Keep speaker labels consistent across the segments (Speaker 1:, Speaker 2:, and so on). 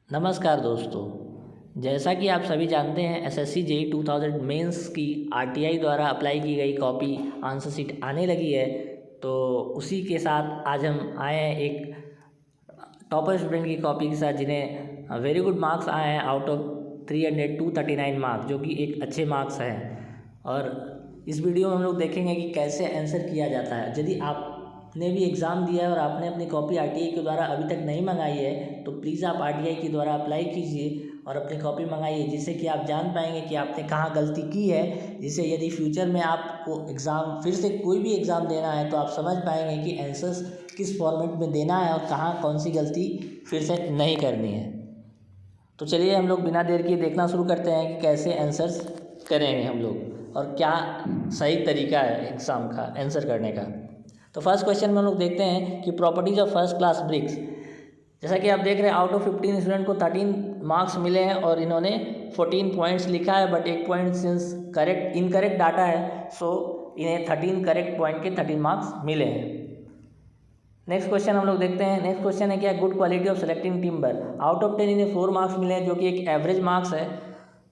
Speaker 1: नमस्कार दोस्तों। जैसा कि आप सभी जानते हैं एसएससी जेईई 2000 मेंस की आरटीआई द्वारा अप्लाई की गई कॉपी आंसर शीट आने लगी है। तो उसी के साथ आज हम आए हैं एक टॉपर स्टूडेंट की कॉपी के साथ जिन्हें वेरी गुड मार्क्स आए हैं आउट ऑफ 300 239 मार्क्स, जो कि एक अच्छे मार्क्स हैं। और इस वीडियो में हम लोग देखेंगे कि कैसे आंसर किया जाता है। यदि आपने भी एग्ज़ाम दिया है और आपने अपनी कॉपी आरटीआई के द्वारा अभी तक नहीं मंगाई है तो प्लीज़ आप आरटीआई के द्वारा अप्लाई कीजिए और अपनी कॉपी मंगाइए, जिससे कि आप जान पाएंगे कि आपने कहाँ गलती की है। जिससे यदि फ्यूचर में आपको एग्ज़ाम फिर से कोई भी एग्ज़ाम देना है तो आप समझ पाएंगे कि आंसर्स किस फॉर्मेट में देना है और कहाँ कौन सी गलती फिर से नहीं करनी है। तो चलिए हम लोग बिना देर किए देखना शुरू करते हैं कि कैसे आंसर्स करेंगे हम लोग और क्या सही तरीका है एग्ज़ाम का आंसर करने का। तो फर्स्ट क्वेश्चन में हम लोग देखते हैं कि properties of first class BRICS. जैसा कि आप देख रहे हैं आउट ऑफ 15 स्टूडेंट को 13 मार्क्स मिले हैं और इन्होंने 14 पॉइंट्स लिखा है, बट एक point since correct incorrect data है सो इन्हें 13 करेक्ट पॉइंट के 13 मार्क्स मिले हैं। नेक्स्ट क्वेश्चन हम लोग देखते हैं। नेक्स्ट क्वेश्चन है क्या good quality of selecting timber. Out of 10 इन्हें 4 मार्क्स मिले हैं, जो कि एक एवरेज मार्क्स है।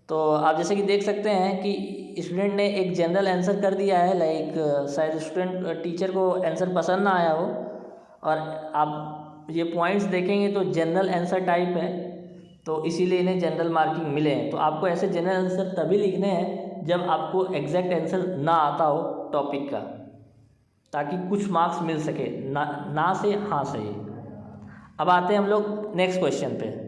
Speaker 1: तो आप जैसे कि देख सकते हैं कि स्टूडेंट ने एक जनरल आंसर कर दिया है, लाइक शायद स्टूडेंट टीचर को आंसर पसंद ना आया हो। और आप ये पॉइंट्स देखेंगे तो जनरल आंसर टाइप है, तो इसीलिए इन्हें जनरल मार्किंग मिले हैं। तो आपको ऐसे जनरल आंसर तभी लिखने हैं जब आपको एग्जैक्ट आंसर ना आता हो टॉपिक का, ताकि कुछ मार्क्स मिल सके, ना से हाँ सही। अब आते हैं हम लोग नेक्स्ट क्वेश्चन पे।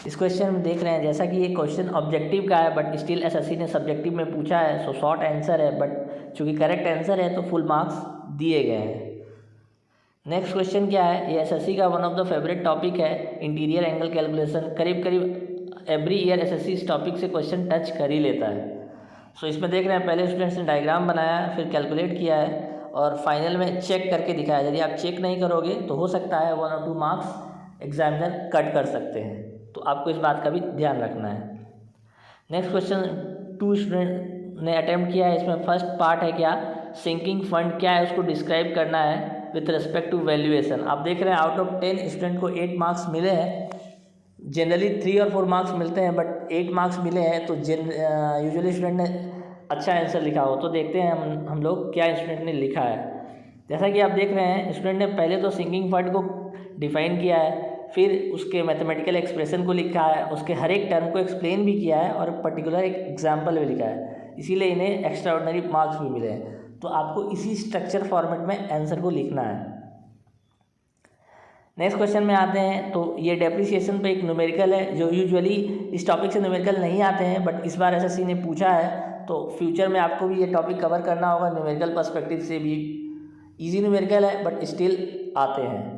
Speaker 1: इस क्वेश्चन में देख रहे हैं जैसा कि ये क्वेश्चन ऑब्जेक्टिव का है, बट स्टिल एसएससी ने सब्जेक्टिव में पूछा है, सो शॉर्ट आंसर है, बट चूँकि करेक्ट आंसर है तो फुल मार्क्स दिए गए हैं। नेक्स्ट क्वेश्चन क्या है, ये एसएससी का one of the favourite topic है, इंटीरियर एंगल कैलकुलेशन। करीब करीब एवरी ईयर एसएससी इस टॉपिक से क्वेश्चन टच कर ही लेता है। सो इसमें देख रहे हैं पहले स्टूडेंट्स ने डायग्राम बनाया, फिर कैलकुलेट किया है और फाइनल में चेक करके दिखाया। यदि आप चेक नहीं करोगे तो हो सकता है 1 और 2 मार्क्स एग्जामिनर कट कर सकते हैं, तो आपको इस बात का भी ध्यान रखना है। नेक्स्ट क्वेश्चन 2 स्टूडेंट ने अटैम्प्ट किया है। इसमें फर्स्ट पार्ट है क्या सिंकिंग फंड क्या है उसको डिस्क्राइब करना है विथ रिस्पेक्ट टू वैल्यूएशन। आप देख रहे हैं आउट ऑफ 10 स्टूडेंट को 8 मार्क्स मिले हैं। जनरली 3 और 4 मार्क्स मिलते हैं, बट 8 मार्क्स मिले हैं, तो यूजुअली स्टूडेंट ने अच्छा आंसर लिखा हो। तो देखते हैं हम लोग क्या स्टूडेंट ने लिखा है। जैसा कि आप देख रहे हैं स्टूडेंट ने पहले तो सिंकिंग फंड को डिफाइन किया है, फिर उसके मैथमेटिकल एक्सप्रेशन को लिखा है, उसके हर एक टर्म को एक्सप्लेन भी किया है और पर्टिकुलर एक एग्जाम्पल भी लिखा है, इसीलिए इन्हें एक्स्ट्रा ऑर्डिनरी मार्क्स भी मिले हैं। तो आपको इसी स्ट्रक्चर फॉर्मेट में आंसर को लिखना है। नेक्स्ट क्वेश्चन में आते हैं। तो ये डेप्रिसिएशन पे एक न्यूमेरिकल है, जो यूजुअली इस टॉपिक से न्यूमेरिकल नहीं आते हैं, बट इस बार एसएससी ने पूछा है, तो फ्यूचर में आपको भी ये टॉपिक कवर करना होगा न्यूमेरिकल पर्सपेक्टिव से भी। इजी न्यूमेरिकल है बट स्टिल आते हैं।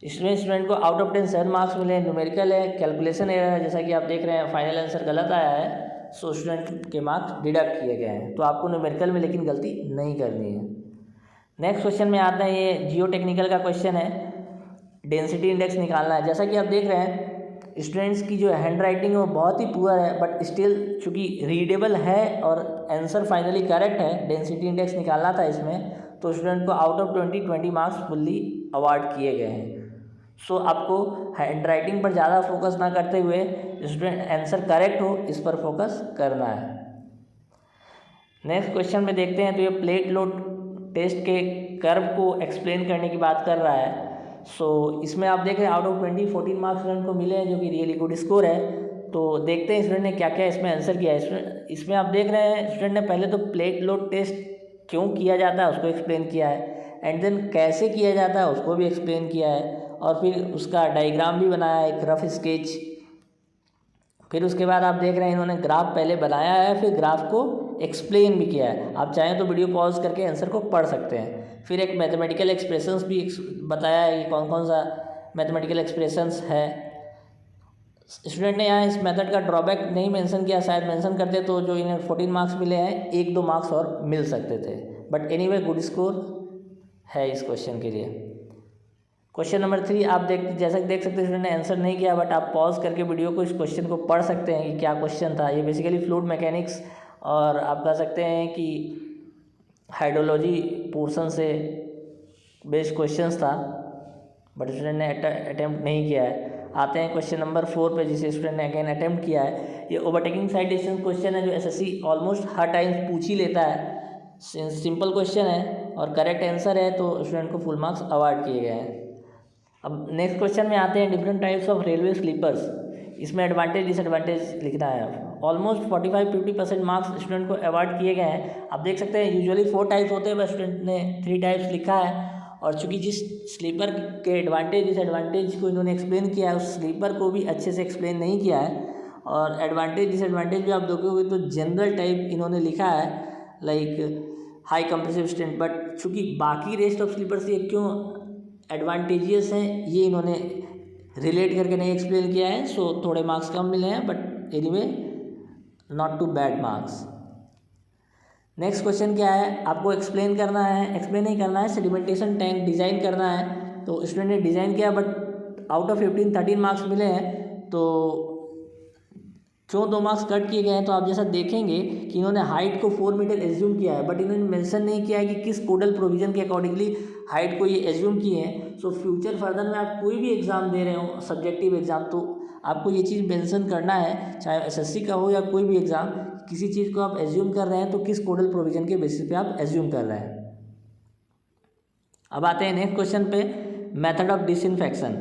Speaker 1: इसमें स्टूडेंट को आउट ऑफ 10 7 मार्क्स मिले हैं। न्यूमेरिकल है, कैलकुलेशन एरर है, जैसा कि आप देख रहे हैं फाइनल आंसर गलत आया है, सो स्टूडेंट के मार्क्स डिडक्ट किए गए हैं। तो आपको न्यूमेरिकल में लेकिन गलती नहीं करनी है। नेक्स्ट क्वेश्चन में आता है, ये जियो टेक्निकल का क्वेश्चन है, डेंसिटी इंडेक्स निकालना है। जैसा कि आप देख रहे हैं स्टूडेंट्स की जो हैंड राइटिंग है वो बहुत ही पुअर है, बट स्टिल चूँकि रीडेबल है और आंसर फाइनली करेक्ट है, डेंसिटी इंडेक्स निकालना था इसमें, तो स्टूडेंट को out of 20 marks fully award किए गए हैं। सो आपको हैंड राइटिंग पर ज़्यादा फोकस ना करते हुए स्टूडेंट आंसर करेक्ट हो इस पर फोकस करना है। नेक्स्ट क्वेश्चन में देखते हैं। तो ये प्लेट लोड टेस्ट के कर्व को एक्सप्लेन करने की बात कर रहा है। सो इसमें आप देख रहे हैं आउट ऑफ 14 मार्क्स स्टूडेंट को मिले हैं, जो कि रियली गुड स्कोर है। तो देखते हैं स्टूडेंट ने क्या क्या इसमें आंसर किया है। इसमें आप देख रहे हैं स्टूडेंट ने पहले तो प्लेट लोड टेस्ट क्यों किया जाता है उसको एक्सप्लेन किया है, एंड देन कैसे किया जाता है उसको भी एक्सप्लेन किया है, और फिर उसका डायग्राम भी बनाया, एक रफ स्केच। फिर उसके बाद आप देख रहे हैं इन्होंने ग्राफ पहले बनाया है, फिर ग्राफ को एक्सप्लेन भी किया है। आप चाहें तो वीडियो पॉज करके आंसर को पढ़ सकते हैं। फिर एक मैथमेटिकल एक्सप्रेशंस भी बताया है कि कौन कौन सा मैथमेटिकल एक्सप्रेशंस है। स्टूडेंट ने यहाँ इस मेथड का ड्रॉबैक नहीं मेंशन किया, शायद मेंशन करते तो जो इन्हें 14 मार्क्स मिले हैं 1-2 मार्क्स और मिल सकते थे, बट एनीवे गुड स्कोर है इस क्वेश्चन के लिए। क्वेश्चन नंबर 3 आप जैसा कि देख सकते हैं स्टूडेंट ने आंसर नहीं किया, बट आप पॉज करके वीडियो को इस क्वेश्चन को पढ़ सकते हैं कि क्या क्वेश्चन था। ये बेसिकली फ्लूइड मैकेनिक्स और आप कह सकते हैं कि हाइड्रोलॉजी पोर्शन से बेस्ड क्वेश्चंस था, बट स्टूडेंट ने अटैम्प्ट नहीं किया है। आते हैं क्वेश्चन नंबर 4 पे, जिसे स्टूडेंट ने अगेन अटेम्प्ट किया है। ये ओवरटेकिंग साइड डिस्टेंस क्वेश्चन है जो एसएससी ऑलमोस्ट हर टाइम पूछ ही लेता है। सिंपल क्वेश्चन है और करेक्ट आंसर है तो स्टूडेंट को फुल मार्क्स अवार्ड किए गए हैं। अब नेक्स्ट क्वेश्चन में आते हैं different types of railway sleepers. इसमें एडवांटेज डिसएडवांटेज लिखना है। ऑलमोस्ट 45-50% मार्क्स स्टूडेंट को अवार्ड किए गए हैं। आप देख सकते हैं यूजुअली 4 टाइप्स होते हैं, बस स्टूडेंट ने 3 टाइप्स लिखा है। और चूंकि जिस स्लीपर के एडवांटेज डिसएडवांटेज को इन्होंने एक्सप्लेन किया है, उस स्लीपर को भी अच्छे से एक्सप्लेन नहीं किया है। और एडवांटेज डिसएडवांटेज भी आप देखोगे तो जनरल टाइप इन्होंने लिखा है, like high compressive strength. But चूँकि बाकी रेस्ट ऑफ स्लीपर्स ये क्यों एडवांटेजियस हैं ये इन्होंने रिलेट करके नहीं एक्सप्लेन किया है, सो थोड़े मार्क्स कम मिले हैं, but anyway not too bad marks. Next question क्या है, आपको एक्सप्लेन करना है, एक्सप्लेन नहीं करना है, सेडिमेंटेशन टैंक डिज़ाइन करना है। तो स्टूडेंट ने डिज़ाइन किया बट आउट ऑफ 13 मार्क्स मिले हैं। तो क्यों 2 मार्क्स कट किए गए हैं, तो आप जैसा देखेंगे कि इन्होंने हाइट को 4 मीटर एज्यूम किया है, बट इन्होंने मेंशन नहीं किया है कि किस कोडल प्रोविज़न के अकॉर्डिंगली हाइट को ये एज्यूम किए हैं। सो फ्यूचर फर्दर में आप कोई भी एग्ज़ाम दे रहे हो, सब्जेक्टिव एग्ज़ाम, तो आपको ये चीज़ मेंशन करना है, चाहे एसएससी का हो या कोई भी एग्ज़ाम, किसी चीज़ को आप एज्यूम कर रहे हैं तो किस कोडल प्रोविज़न के बेसिस पे आप एज्यूम कर रहे हैं। अब आते हैं नेक्स्ट क्वेश्चन पे, मेथड ऑफ डिसइंफेक्शन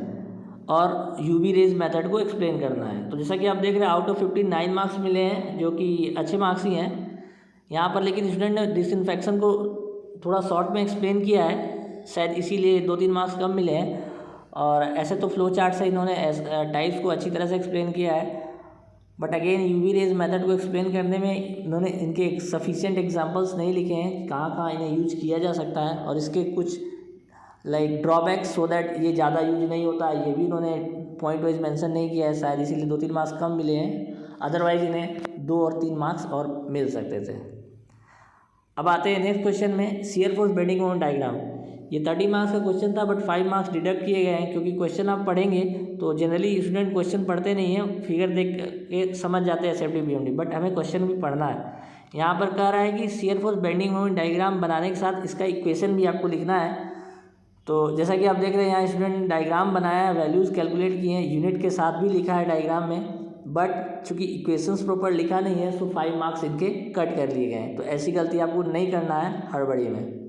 Speaker 1: और यूवी रेज मेथड को एक्सप्लेन करना है। तो जैसा कि आप देख रहे हैं आउट ऑफ 59 मार्क्स मिले हैं, जो कि अच्छे मार्क्स ही हैं यहाँ पर। लेकिन स्टूडेंट ने डिसइंफेक्शन को थोड़ा शॉर्ट में एक्सप्लेन किया है, शायद इसीलिए 2-3 मार्क्स कम मिले हैं। और ऐसे तो फ्लो चार्ट से इन्होंने टाइप्स को अच्छी तरह से एक्सप्लेन किया है, but again UV rays method को एक्सप्लेन करने में इन्होंने इनके सफिशिएंट एग्जांपल्स नहीं लिखे हैं, कहाँ इन्हें यूज किया जा सकता है और इसके कुछ लाइक ड्रॉबैक्स, सो दैट ये ज़्यादा यूज नहीं होता है, ये भी इन्होंने पॉइंट वाइज मेंशन नहीं किया है, शायद इसीलिए 2-3 मार्क्स कम मिले हैं। अदरवाइज इन्हें 2 और 3 मार्क्स और मिल सकते थे। अब आते हैं नेक्स्ट क्वेश्चन में, shear force bending moment diagram. ये 30 मार्क्स का क्वेश्चन था, बट 5 मार्क्स डिडक्ट किए गए हैं, क्योंकि क्वेश्चन आप पढ़ेंगे तो जनरली स्टूडेंट क्वेश्चन पढ़ते नहीं है, फिगर देख के समझ जाते हैं एसएफटी बीएमडी, बट हमें क्वेश्चन भी पढ़ना है। यहाँ पर कह रहा है कि shear force bending moment diagram बनाने के साथ इसका इक्वेशन भी आपको लिखना है। तो जैसा कि आप देख रहे हैं यहाँ स्टूडेंट डायग्राम बनाया है, वैल्यूज़ कैलकुलेट किए हैं, यूनिट के साथ भी लिखा है डायग्राम में, बट चूंकि इक्वेशंस प्रॉपर लिखा नहीं है, सो 5 मार्क्स इनके कट कर लिए गए हैं। तो ऐसी गलती आपको नहीं करना है हड़बड़ी में।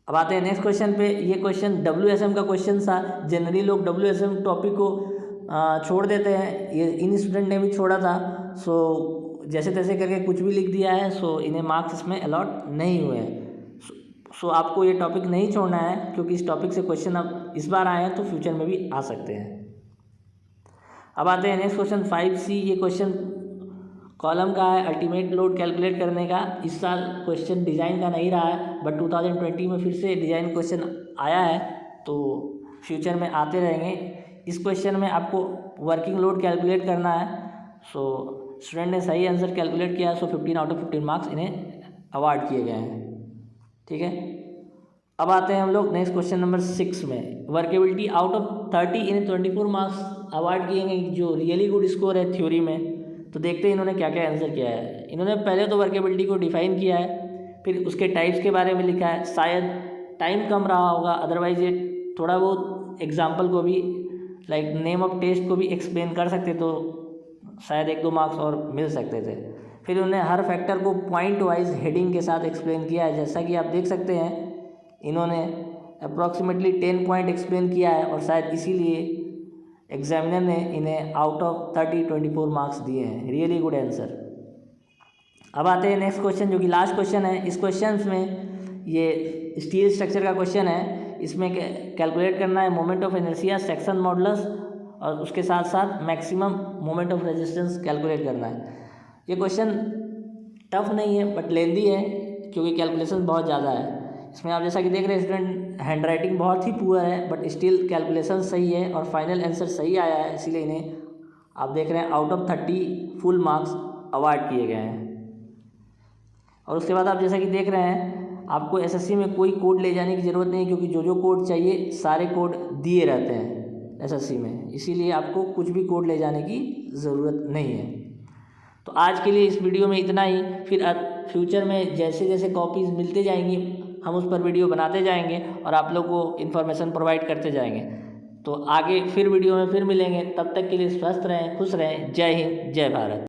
Speaker 1: अब आते हैं नेक्स्ट क्वेश्चन पे। ये क्वेश्चन WSM का क्वेश्चन था। जनरली लोग WSM टॉपिक को छोड़ देते हैं, ये इन स्टूडेंट ने भी छोड़ा था। सो जैसे तैसे करके कुछ भी लिख दिया है, सो इन्हें मार्क्स इसमें अलॉट नहीं हुए हैं। सो आपको ये टॉपिक नहीं छोड़ना है, क्योंकि इस टॉपिक से क्वेश्चन अब इस बार आए हैं तो फ्यूचर में भी आ सकते हैं। अब आते हैं नेक्स्ट क्वेश्चन 5C। ये क्वेश्चन कॉलम का है, अल्टीमेट लोड कैलकुलेट करने का। इस साल क्वेश्चन डिज़ाइन का नहीं रहा है, बट 2020 में फिर से डिज़ाइन क्वेश्चन आया है, तो फ्यूचर में आते रहेंगे। इस क्वेश्चन में आपको वर्किंग लोड कैलकुलेट करना है। सो स्टूडेंट ने सही आंसर कैलकुलेट किया, सो 15 आउट ऑफ 15 मार्क्स इन्हें अवार्ड किए गए हैं। ठीक है, अब आते हैं हम लोग नेक्स्ट क्वेश्चन नंबर 6 में। वर्केबिलिटी आउट ऑफ 30 इन्हें 24 मार्क्स अवार्ड किए गए, जो रियली गुड स्कोर है थ्योरी में। तो देखते हैं इन्होंने क्या क्या आंसर किया है। इन्होंने पहले तो वर्केबिलिटी को डिफाइन किया है, फिर उसके टाइप्स के बारे में लिखा है। शायद टाइम कम रहा होगा, अदरवाइज ये थोड़ा बहुत एग्जाम्पल को भी, लाइक नेम ऑफ टेस्ट को भी एक्सप्लेन कर सकते, तो शायद 1-2 मार्क्स और मिल सकते थे। फिर उन्होंने हर फैक्टर को पॉइंट वाइज हेडिंग के साथ एक्सप्लेन किया है। जैसा कि आप देख सकते हैं इन्होंने अप्रॉक्सीमेटली 10 पॉइंट एक्सप्लेन किया है, और शायद इसीलिए एग्जामिनर ने इन्हें आउट ऑफ 30 24 मार्क्स दिए हैं। Really good answer. अब आते हैं नेक्स्ट क्वेश्चन, जो कि लास्ट क्वेश्चन है। इस क्वेश्चन में ये स्टील स्ट्रक्चर का क्वेश्चन है। इसमें कैलकुलेट करना है moment of inertia, section modulus, और उसके साथ साथ maximum moment of resistance calculate करना है। ये क्वेश्चन टफ नहीं है, बट लेंदी है, क्योंकि कैलकुलेशन बहुत ज़्यादा है इसमें। आप जैसा कि देख रहे हैं स्टूडेंट हैंड राइटिंग बहुत ही पुअर है, बट स्टिल कैलकुलेशन सही है और फाइनल आंसर सही आया है, इसीलिए इन्हें आप देख रहे हैं out of 30 full marks award किए गए हैं। और उसके बाद आप जैसा कि देख रहे हैं, आपको एसएससी में कोई कोड ले जाने की ज़रूरत नहीं है, क्योंकि जो जो कोड चाहिए सारे कोड दिए रहते हैं एसएससी में, इसीलिए आपको कुछ भी कोड ले जाने की ज़रूरत नहीं है। तो आज के लिए इस वीडियो में इतना ही। फिर फ्यूचर में जैसे जैसे कॉपीज़ मिलते जाएंगी, हम उस पर वीडियो बनाते जाएंगे और आप लोग को इन्फॉर्मेशन प्रोवाइड करते जाएंगे। तो आगे फिर वीडियो में फिर मिलेंगे, तब तक के लिए स्वस्थ रहें, खुश रहें। जय हिंद, जय भारत।